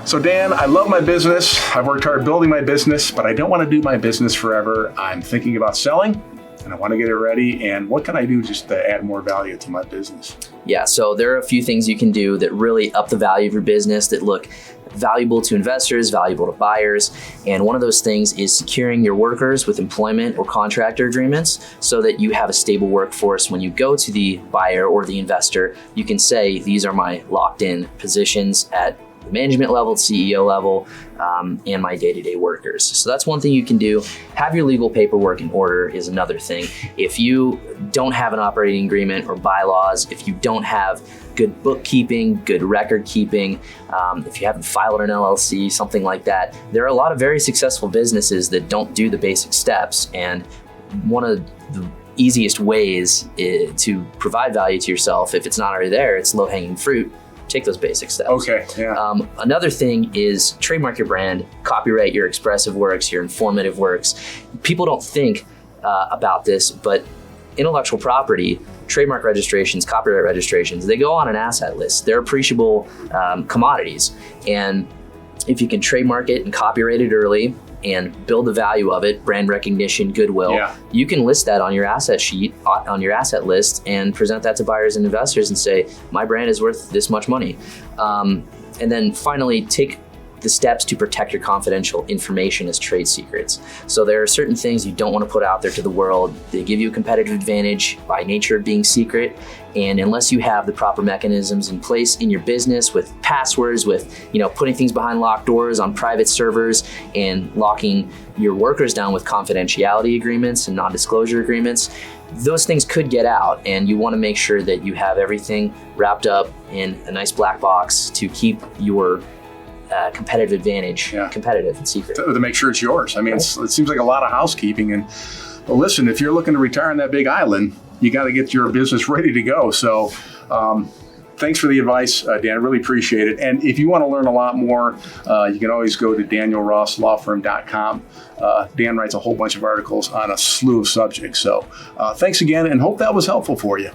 So Dan, I love my business. I've worked hard building my business, but I don't want to do my business forever. I'm thinking about selling and I want to get it ready. And what can I do just to add more value to my business? Yeah, so there are a few things you can do that really up the value of your business that look valuable to investors, valuable to buyers. And one of those things is securing your workers with employment or contractor agreements so that you have a stable workforce. When you go to the buyer or the investor, you can say, these are my locked in positions at the management level, CEO level, and my day-to-day workers. So that's one thing you can do. Have your legal paperwork in order is another thing. If you don't have an operating agreement or bylaws, if you don't have good bookkeeping, good record keeping, if you haven't filed an LLC, something like that, there are a lot of very successful businesses that don't do the basic steps. And one of the easiest ways to provide value to yourself, if it's not already there, it's low-hanging fruit. Take those basic steps. Okay, yeah. Another thing is trademark your brand, copyright your expressive works, your informative works. People don't think about this, but intellectual property, trademark registrations, copyright registrations, they go on an asset list. They're appreciable commodities. And if you can trademark it and copyright it early and build the value of it, brand recognition, goodwill, you can list that on your asset sheet, on your asset list, and present that to buyers and investors and say, my brand is worth this much money. And then finally, take the steps to protect your confidential information as trade secrets. So there are certain things you don't want to put out there to the world. They give you a competitive advantage by nature of being secret. And unless you have the proper mechanisms in place in your business with passwords, with putting things behind locked doors on private servers and locking your workers down with confidentiality agreements and non-disclosure agreements, those things could get out, and you want to make sure that you have everything wrapped up in a nice black box to keep your competitive advantage, competitive and secret. To make sure it's yours. I mean, it seems like a lot of housekeeping. And well, listen, if you're looking to retire on that big island, you got to get your business ready to go. So thanks for the advice, Dan. I really appreciate it. And if you want to learn a lot more, you can always go to danielrosslawfirm.com. Dan writes a whole bunch of articles on a slew of subjects. So thanks again, and hope that was helpful for you.